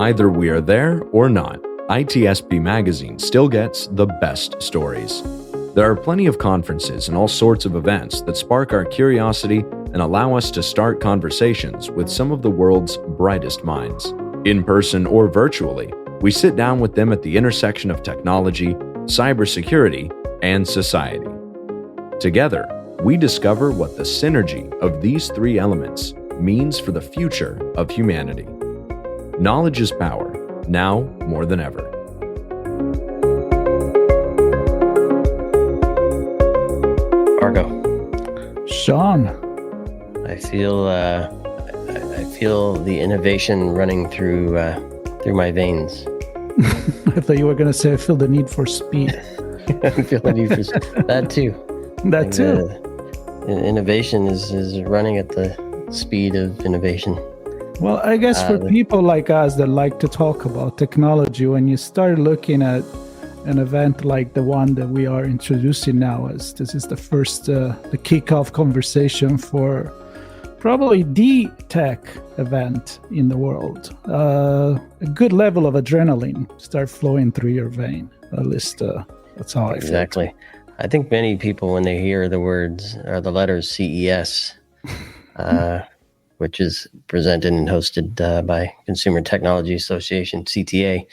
Either we are there or not, ITSPmagazine still gets the best stories. There are plenty of conferences and all sorts of events that spark our curiosity and allow us to start conversations with some of the world's brightest minds. In person or virtually, we sit down with them at the intersection of technology, cybersecurity, and society. Together, we discover what the synergy of these three elements means for the future of humanity. Knowledge is power, now more than ever. Marco. Sean. I feel the innovation running through my veins. I thought you were going to say I feel the need for speed. I feel the need for that too. That too. Innovation is running at the speed of innovation. Well, I guess for people like us that like to talk about technology, when you start looking at an event like the one that we are introducing now, as this is the first, the kickoff conversation for probably the tech event in the world, a good level of adrenaline start flowing through your vein. At least that's how I feel. Exactly. I think many people, when they hear the words or the letters CES, which is presented and hosted by Consumer Technology Association, CTA,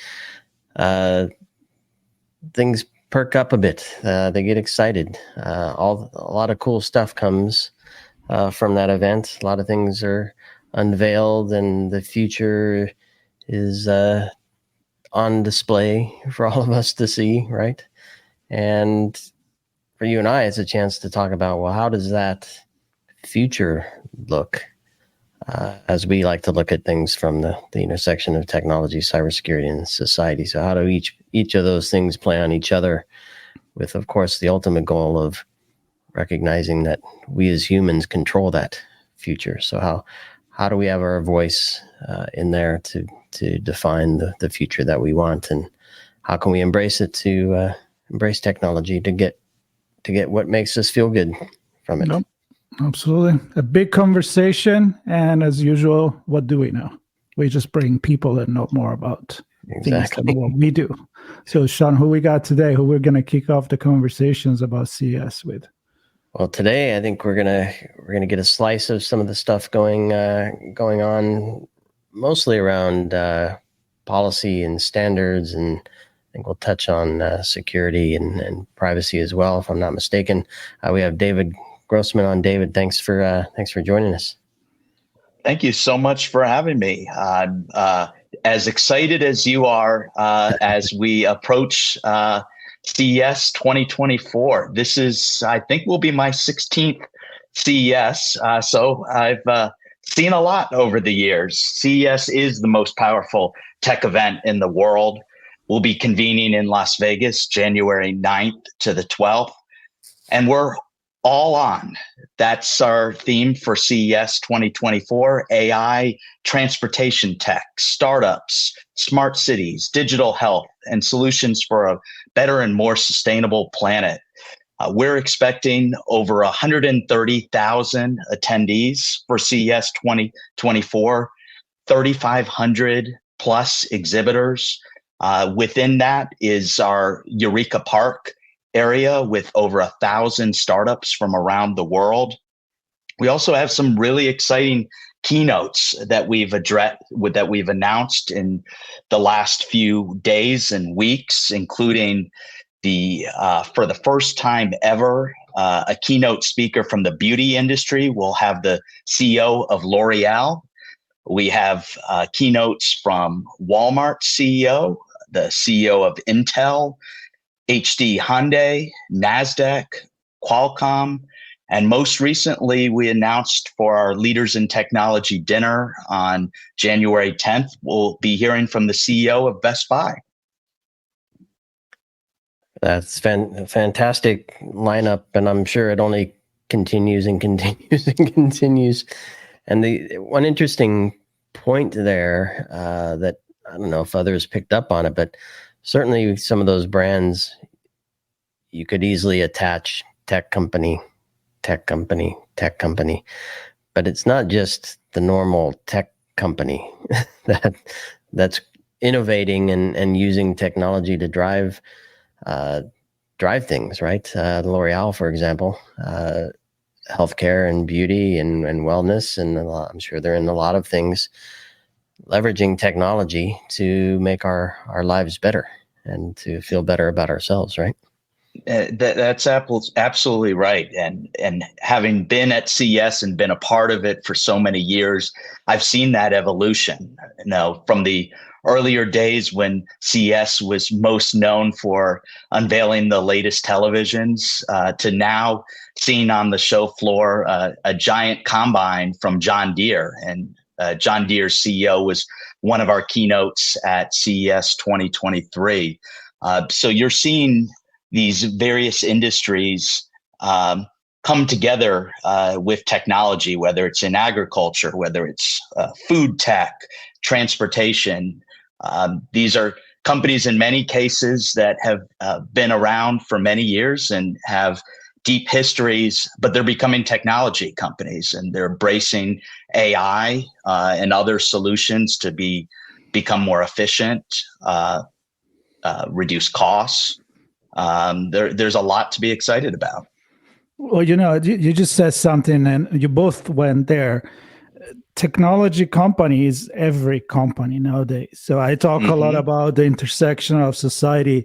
things perk up a bit. They get excited. A lot of cool stuff comes from that event. A lot of things are unveiled, and the future is on display for all of us to see, right? And for you and I, it's a chance to talk about, well, how does that future look? As we like to look at things from the intersection of technology, cybersecurity, and society. So how do each of those things play on each other with, of course, the ultimate goal of recognizing that we as humans control that future. So how do we have our voice in there to define the future that we want, and how can we embrace it to embrace technology to get what makes us feel good from it? Nope. Absolutely. A big conversation. And as usual, what do we know? We just bring people that know more about things than what we do. So, Sean, who we got today, who we're going to kick off the conversations about CES with? Well, today I think we're gonna get a slice of some of the stuff going on, mostly around policy and standards, and I think we'll touch on security and privacy as well, if I'm not mistaken. We have David Grossman on. David, thanks for joining us. Thank you so much for having me. I'm as excited as you are as we approach CES 2024. This is, I think, will be my 16th CES. So I've seen a lot over the years. CES is the most powerful tech event in the world. We'll be convening in Las Vegas, January 9th to the 12th. And we're all on. That's our theme for CES 2024: AI, transportation tech, startups, smart cities, digital health, and solutions for a better and more sustainable planet. We're expecting over 130,000 attendees for CES 2024, 3,500 plus exhibitors. Within that is our Eureka Park area with over 1,000 startups from around the world. We also have some really exciting keynotes that we've announced in the last few days and weeks, including for the first time ever, a keynote speaker from the beauty industry. We'll have the CEO of L'Oreal. We have keynotes from Walmart CEO, the CEO of Intel, HD Hyundai, NASDAQ, Qualcomm, and most recently, we announced for our Leaders in Technology dinner on January 10th, we'll be hearing from the CEO of Best Buy. That's fantastic lineup, and I'm sure it only continues and continues and continues. And the one interesting point there that I don't know if others picked up on it, but certainly some of those brands you could easily attach tech company, but it's not just the normal tech company that's innovating and using technology to drive things, right? L'Oreal, for example, healthcare and beauty and wellness, and I'm sure they're in a lot of things, leveraging technology to make our lives better and to feel better about ourselves, right? That's absolutely right. And having been at CES and been a part of it for so many years, I've seen that evolution. From the earlier days when CES was most known for unveiling the latest televisions, to now seeing on the show floor a giant combine from John Deere. And John Deere's CEO was one of our keynotes at CES 2023. So you're seeing these various industries come together with technology, whether it's in agriculture, whether it's food tech, transportation. These are companies in many cases that have been around for many years and have deep histories, but they're becoming technology companies, and they're embracing AI and other solutions to become more efficient, reduce costs. There's a lot to be excited about. Well, you just said something, and you both went there. Technology companies, every company nowadays. So I talk a lot about the intersection of society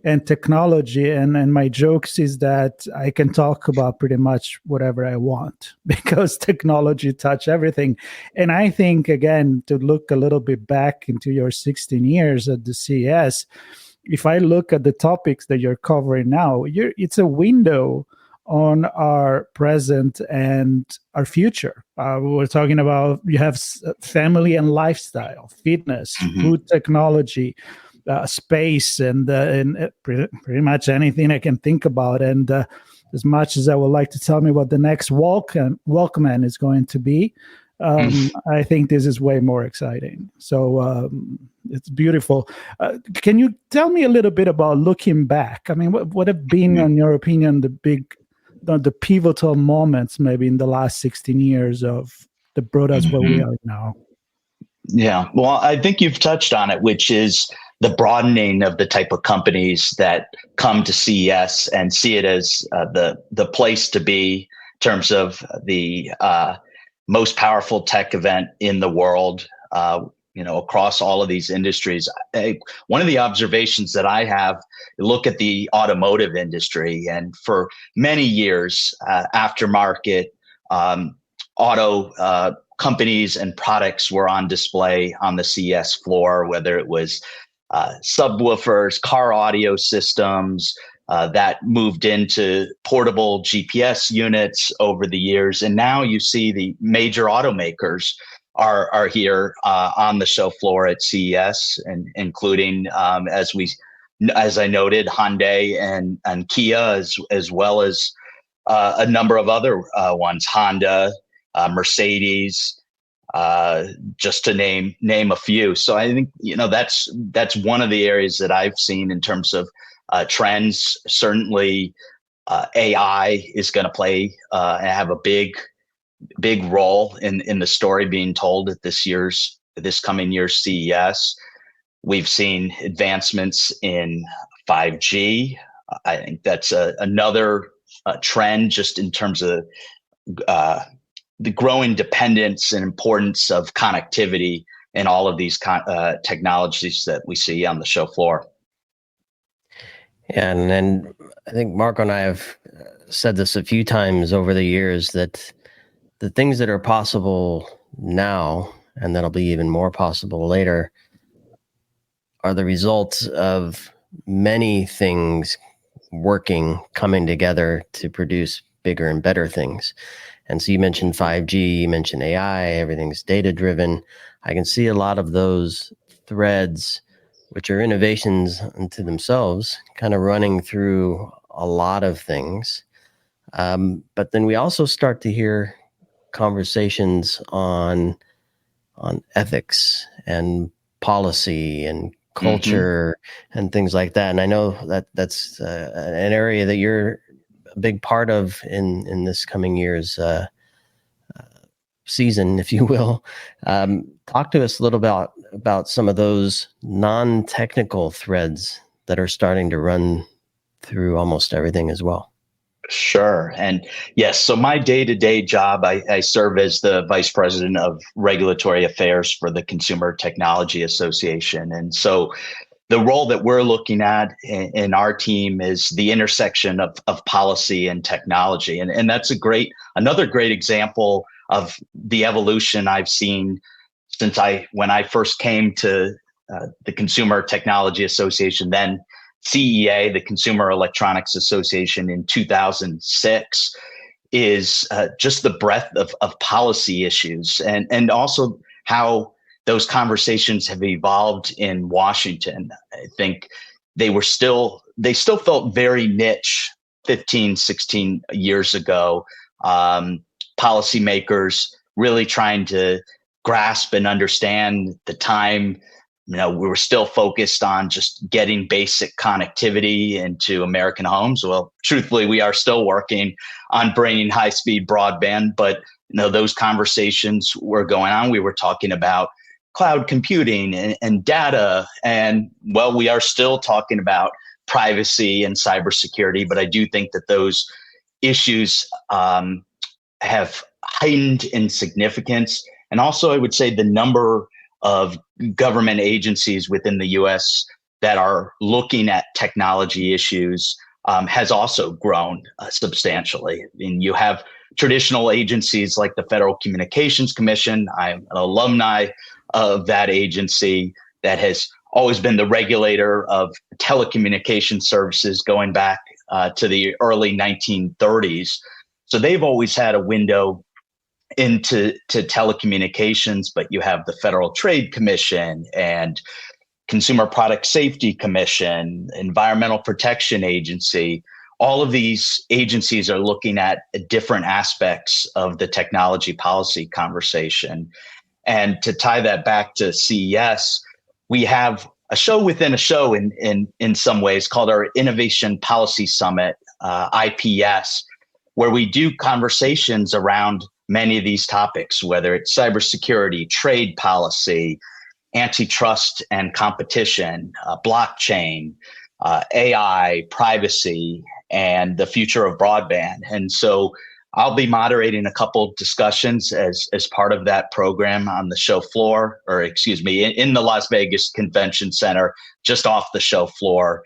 and technology, and my jokes is that I can talk about pretty much whatever I want because technology touch everything. And I think, again, to look a little bit back into your 16 years at the CES, if I look at the topics that you're covering now, it's a window on our present and our future. We're talking about, you have family and lifestyle, fitness, food technology, space, and pretty much anything I can think about. And as much as I would like to tell me what the next Walkman is going to be, I think this is way more exciting. So it's beautiful. Can you tell me a little bit about looking back? I mean, what have been, in your opinion, the pivotal moments maybe in the last 16 years that brought us where we are now? Yeah, well, I think you've touched on it, which is the broadening of the type of companies that come to CES and see it as the place to be in terms of the most powerful tech event in the world, across all of these industries. One of the observations that I have, look at the automotive industry, and for many years, aftermarket auto companies and products were on display on the CES floor, whether it was subwoofers, car audio systems, that moved into portable GPS units over the years. And now you see the major automakers are here on the show floor at CES, and including, as I noted, Hyundai and Kia, as well as a number of other ones, Honda, Mercedes, just to name a few. So I think that's one of the areas that I've seen in terms of trends. Certainly, AI is going to play and have a big role in the story being told at this coming year's CES. We've seen advancements in 5G. I think that's another trend, just in terms of the growing dependence and importance of connectivity in all of these technologies that we see on the show floor. Yeah, and I think Marco and I have said this a few times over the years, that the things that are possible now, and that'll be even more possible later, are the results of many things coming together to produce bigger and better things. And so you mentioned 5G, you mentioned AI, everything's data-driven. I can see a lot of those threads, which are innovations unto themselves, kind of running through a lot of things. But then we also start to hear conversations on ethics and policy and culture and things like that. And I know that's an area that you're a big part of in this coming year's season, if you will. Talk to us a little about some of those non-technical threads that are starting to run through almost everything as well? Sure. And yes, so my day-to-day job, I serve as the Vice President of Regulatory Affairs for the Consumer Technology Association. And so the role that we're looking at in our team is the intersection of policy and technology. And that's another great example of the evolution I've seen since when I first came to the Consumer Technology Association, then CEA, the Consumer Electronics Association, in 2006, is just the breadth of policy issues and also how those conversations have evolved in Washington. I think they still felt very niche 15, 16 years ago. Policymakers really trying to grasp and understand the time. We were still focused on just getting basic connectivity into American homes. Well, truthfully, we are still working on bringing high-speed broadband, but those conversations were going on. We were talking about cloud computing and data, and well, we are still talking about privacy and cybersecurity. But I do think that those issues have heightened in significance, and also I would say the number of government agencies within the U.S. that are looking at technology issues has also grown substantially. I mean, you have traditional agencies like the Federal Communications Commission. I'm an alumni of that agency that has always been the regulator of telecommunication services going back to the early 1930s. So they've always had a window into telecommunications, but you have the Federal Trade Commission and Consumer Product Safety Commission, Environmental Protection Agency. All of these agencies are looking at different aspects of the technology policy conversation. And to tie that back to CES, we have a show within a show in some ways called our Innovation Policy Summit, IPS, where we do conversations around many of these topics, whether it's cybersecurity, trade policy, antitrust and competition, blockchain, AI, privacy, and the future of broadband. And so I'll be moderating a couple discussions as part of that program on the show floor, or excuse me, in the Las Vegas Convention Center, just off the show floor,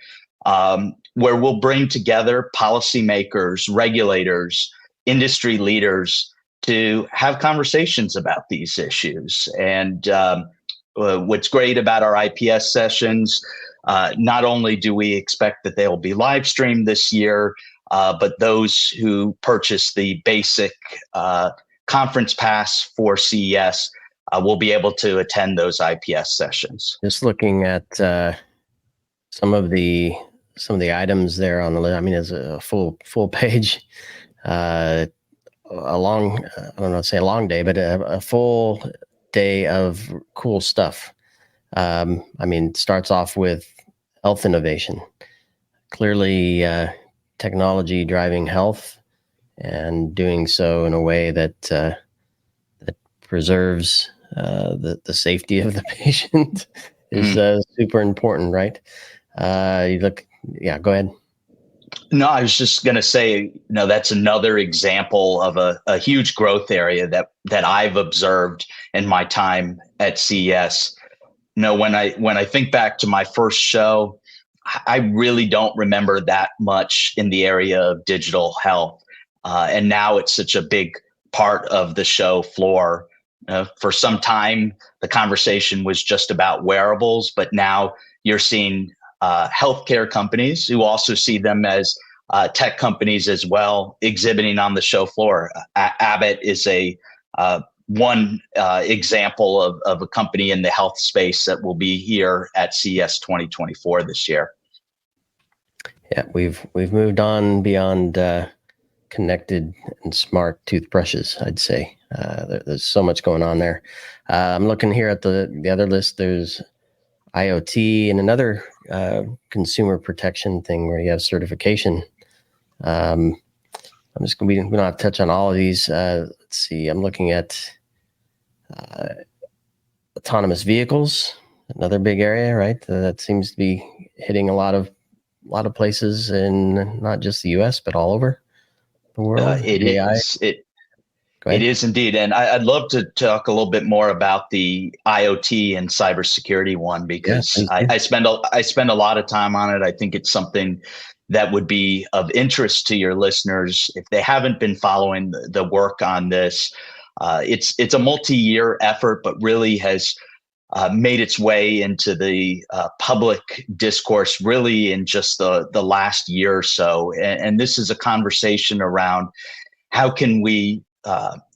where we'll bring together policymakers, regulators, industry leaders to have conversations about these issues. And what's great about our IPS sessions, not only do we expect that they will be live streamed this year, but those who purchase the basic conference pass for CES will be able to attend those IPS sessions. Just looking at some of the items there on the list. I mean, it's a full page. I don't know, say a long day, but a full day of cool stuff. I mean, it starts off with health innovation. Clearly, technology driving health and doing so in a way that preserves the safety of the patient is super important, right? Go ahead. No, I was just going to say, that's another example of a huge growth area that I've observed in my time at CES. When I think back to my first show, I really don't remember that much in the area of digital health. And now it's such a big part of the show floor. For some time, the conversation was just about wearables, but now you're seeing healthcare companies who also see them as tech companies as well, exhibiting on the show floor. Abbott is one example of a company in the health space that will be here at CES 2024 this year. Yeah, we've moved on beyond connected and smart toothbrushes, I'd say. There's so much going on there. I'm looking here at the other list. There's IoT and another consumer protection thing where you have certification. I'm just we don't have to touch on all of these. Let's see. I'm looking at autonomous vehicles, another big area, right? That seems to be hitting a lot of places in not just the U.S. but all over the world. It AI. is. It is indeed. And I'd love to talk a little bit more about the IoT and cybersecurity one, because I spend a lot of time on it. I think it's something that would be of interest to your listeners if they haven't been following the work on this. It's a multi-year effort, but really has made its way into the public discourse really in just the last year or so. And this is a conversation around how can we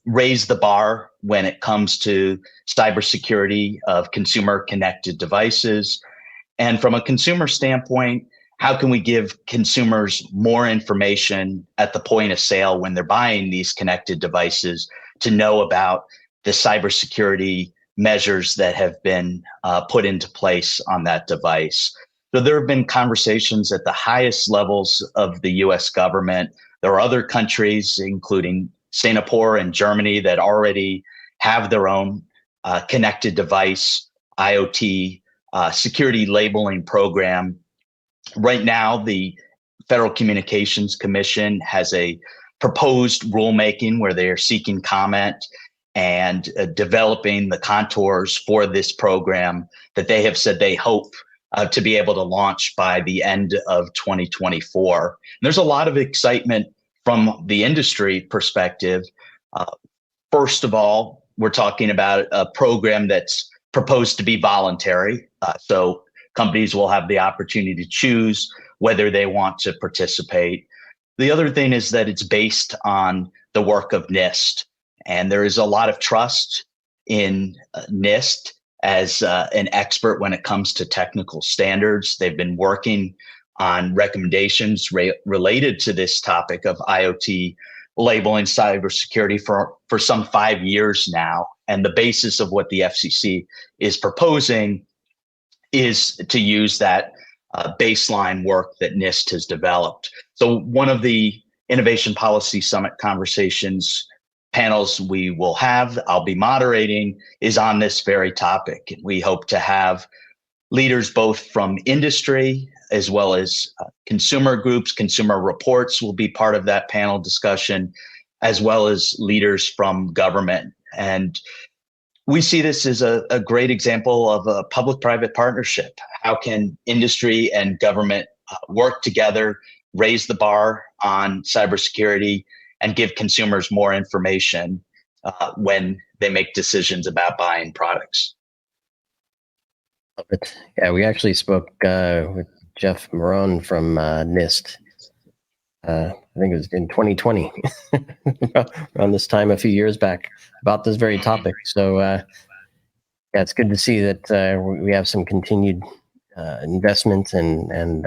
raise the bar when it comes to cybersecurity of consumer connected devices. And from a consumer standpoint, how can we give consumers more information at the point of sale when they're buying these connected devices to know about the cybersecurity measures that have been put into place on that device? So there have been conversations at the highest levels of the US government. There are other countries, including Singapore and Germany, that already have their own connected device IoT security labeling program. Right now, the Federal Communications Commission has a proposed rulemaking where they are seeking comment and developing the contours for this program that they have said they hope to be able to launch by the end of 2024. And there's a lot of excitement from the industry perspective. First of all, we're talking about a program that's proposed to be voluntary. So companies will have the opportunity to choose whether they want to participate. The other thing is that it's based on the work of NIST. And there is a lot of trust in NIST as an expert when it comes to technical standards. They've been working on recommendations related to this topic of IoT labeling cybersecurity for some 5 years now. And the basis of what the FCC is proposing is to use that baseline work that NIST has developed. So one of the Innovation Policy Summit conversations panels we will have, I'll be moderating, is on this very topic. We hope to have leaders both from industry as well as consumer groups. Consumer Reports will be part of that panel discussion, as well as leaders from government. And we see this as a great example of a public-private partnership. How can industry and government work together, raise the bar on cybersecurity, and give consumers more information when they make decisions about buying products? Yeah, we actually spoke with Jeff Marone from NIST. I think it was in 2020, around this time a few years back, about this very topic. So yeah, it's good to see that we have some continued investment, and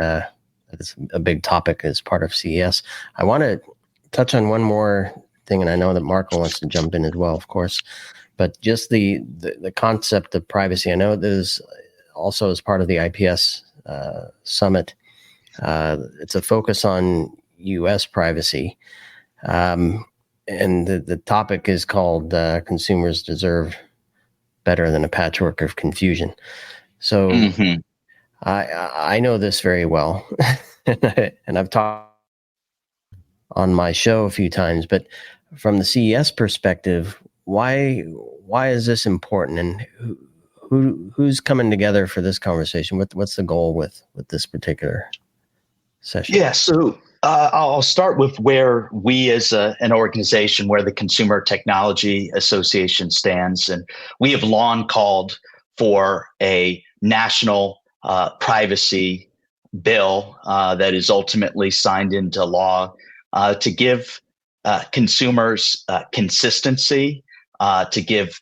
it's a big topic as part of CES. I want to touch on one more thing, and I know that Marco wants to jump in as well, of course, but just the concept of privacy. I know there's also as part of the IPS summit, it's a focus on U.S. privacy, and the topic is called "Consumers Deserve Better Than a Patchwork of Confusion." So I know this very well, and I've talked on my show a few times. But from the CES perspective, why is this important, and who's coming together for this conversation? What's the goal with this particular session? Yeah, so I'll start with where we as an organization, where the Consumer Technology Association stands. And we have long called for a national privacy bill that is ultimately signed into law to give consumers consistency, to give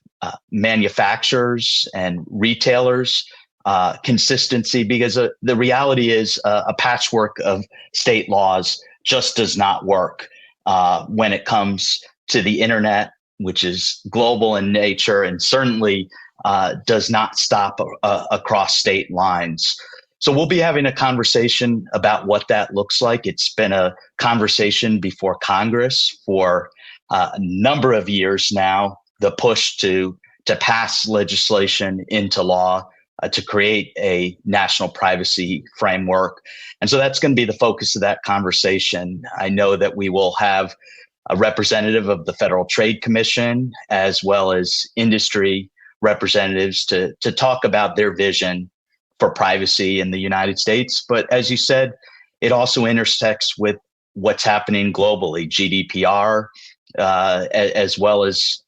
manufacturers and retailers consistency, because the reality is a patchwork of state laws just does not work when it comes to the internet, which is global in nature and certainly does not stop across state lines. So we'll be having a conversation about what that looks like. It's been a conversation before Congress for a number of years now, the push to to pass legislation into law to create a national privacy framework. And so that's going to be the focus of that conversation. I know that we will have a representative of the Federal Trade Commission as well as industry representatives to talk about their vision for privacy in the United States. But as you said, it also intersects with what's happening globally, GDPR, as well as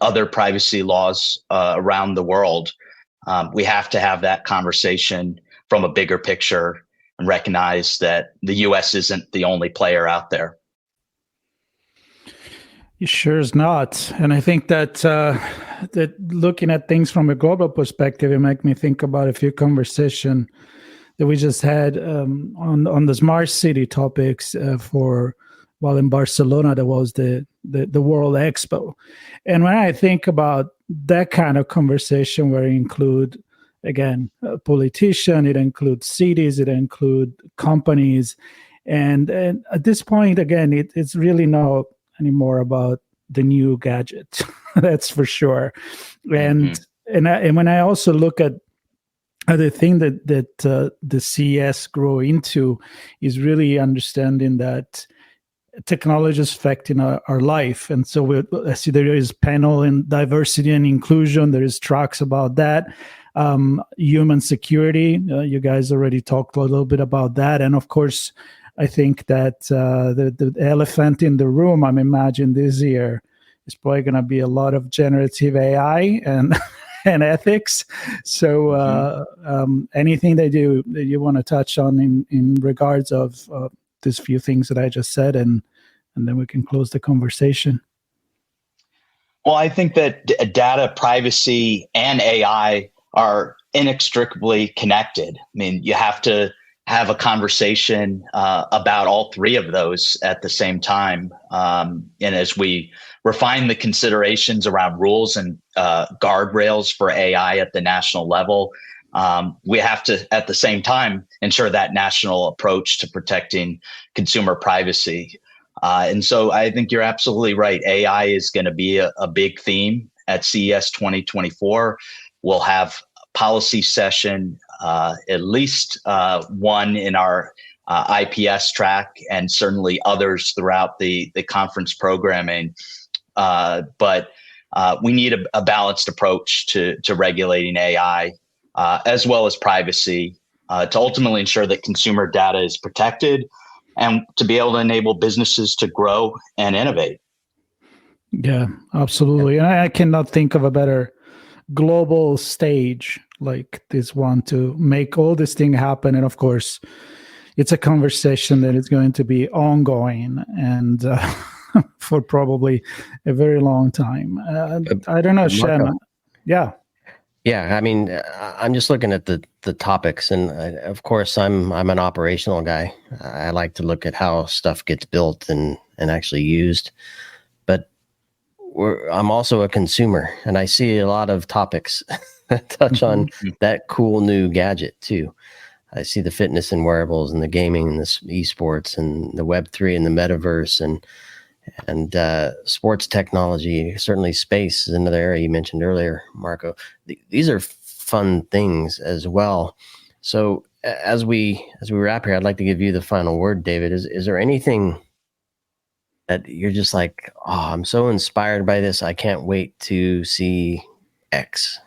other privacy laws around the world. We have to have that conversation from a bigger picture and recognize that the U.S. isn't the only player out there. It sure is not. And I think that that looking at things from a global perspective, it makes me think about a few conversations that we just had on the smart city topics in Barcelona, there was the World Expo. And when I think about that kind of conversation where it include, again, a politician, it includes cities, it includes companies. And at this point, again, it's really not anymore about the new gadget. That's for sure. And when I also look at the thing that the CES grow into is really understanding that technology is affecting our life. And so I see there is panel in diversity and inclusion. There is tracks about that. Human security. You guys already talked a little bit about that. And of course, I think that the elephant in the room, I'm imagining this year, is probably going to be a lot of generative AI and and ethics. So anything that you want to touch on in regards of these few things that I just said, and then we can close the conversation. Well, I think that data privacy and AI are inextricably connected. I mean, you have to have a conversation about all three of those at the same time. And as we refine the considerations around rules and guardrails for AI at the national level, we have to, at the same time, ensure that national approach to protecting consumer privacy. And so I think you're absolutely right. AI is going to be a big theme at CES 2024. We'll have policy session, at least one in our IPS track, and certainly others throughout the conference programming. But we need a balanced approach to regulating AI as well as privacy to ultimately ensure that consumer data is protected and to be able to enable businesses to grow and innovate. Yeah, absolutely. And I cannot think of a better global stage like this one to make all this thing happen. And of course, it's a conversation that is going to be ongoing and for probably a very long time. I don't know, Shem. Yeah. Yeah, I mean, I'm just looking at the topics, and of course, I'm an operational guy. I like to look at how stuff gets built and actually used. But I'm also a consumer, and I see a lot of topics that touch on that cool new gadget too. I see the fitness and wearables, and the gaming, and the esports, and the Web3 and the metaverse, and sports technology. Certainly space is another area you mentioned earlier, Marco. These are fun things as well. So as we wrap here, I'd like to give you the final word, David. Is there anything that you're just like, oh, I'm so inspired by this, I can't wait to see X?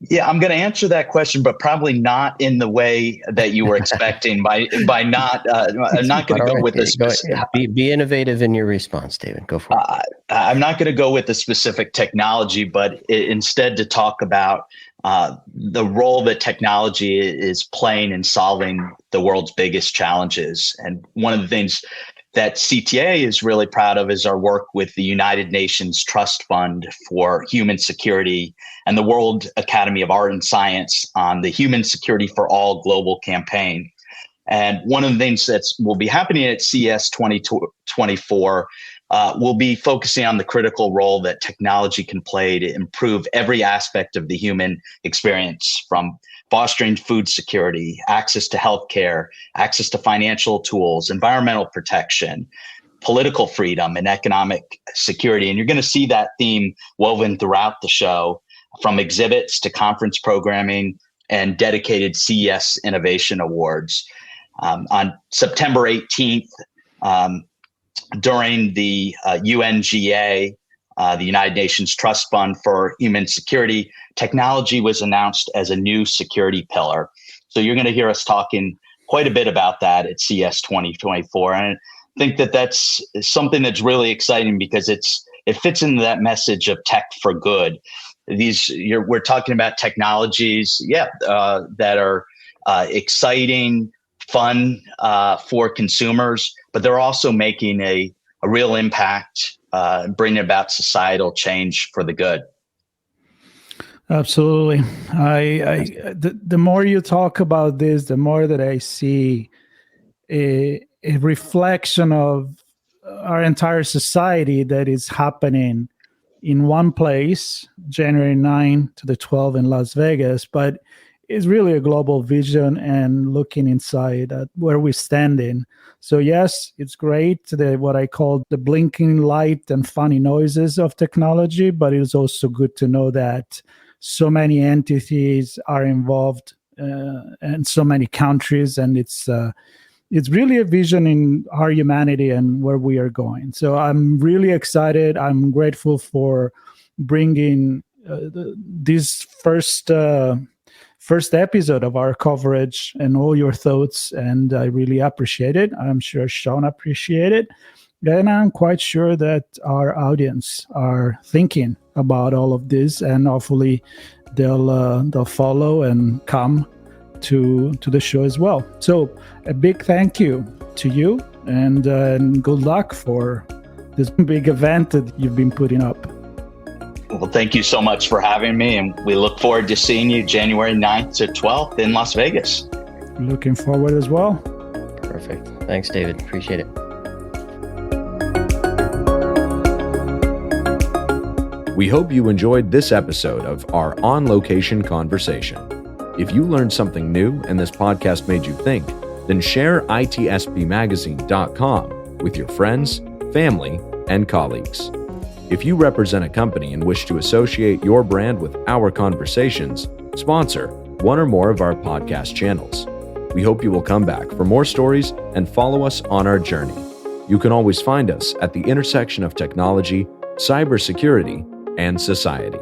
Yeah, I'm going to answer that question, but probably not in the way that you were expecting. By not, I'm not going to go with a specific. Be innovative in your response, David. Go for it. I'm not going to go with a specific technology, but instead to talk about the role that technology is playing in solving the world's biggest challenges. And one of the things that CTA is really proud of is our work with the United Nations Trust Fund for Human Security and the World Academy of Art and Science on the Human Security for All global campaign. And one of the things that will be happening at CES 2024 will be focusing on the critical role that technology can play to improve every aspect of the human experience, from fostering food security, access to healthcare, access to financial tools, environmental protection, political freedom and economic security. And you're going to see that theme woven throughout the show, from exhibits to conference programming and dedicated CES Innovation Awards. On September 18th, during the UNGA, the United Nations Trust Fund for Human Security, technology was announced as a new security pillar. So you're going to hear us talking quite a bit about that at CES 2024. And I think that that's something that's really exciting because it fits into that message of tech for good. We're talking about technologies, that are exciting, fun for consumers, but they're also making a real impact, bringing about societal change for the good. Absolutely. The more you talk about this, the more that I see a reflection of our entire society that is happening in one place, January 9 to the 12th in Las Vegas, but it's really a global vision and looking inside at where we're standing. So yes, it's great, what I call the blinking light and funny noises of technology, but it's also good to know that so many entities are involved and so many countries, and it's really a vision in our humanity and where we are going. So I'm really excited. I'm grateful for bringing this first episode of our coverage and all your thoughts, and I really appreciate it. I'm sure Sean appreciated it, and I'm quite sure that our audience are thinking about all of this, and hopefully they'll follow and come to the show as well. So a big thank you to you, and good luck for this big event that you've been putting up. Well, thank you so much for having me, and we look forward to seeing you January 9th to 12th in Las Vegas. Looking forward as well. Perfect. Thanks, David. Appreciate it. We hope you enjoyed this episode of our on-location conversation. If you learned something new and this podcast made you think, then share ITSPmagazine.com with your friends, family, and colleagues. If you represent a company and wish to associate your brand with our conversations, sponsor one or more of our podcast channels. We hope you will come back for more stories and follow us on our journey. You can always find us at the intersection of technology, cybersecurity, and society.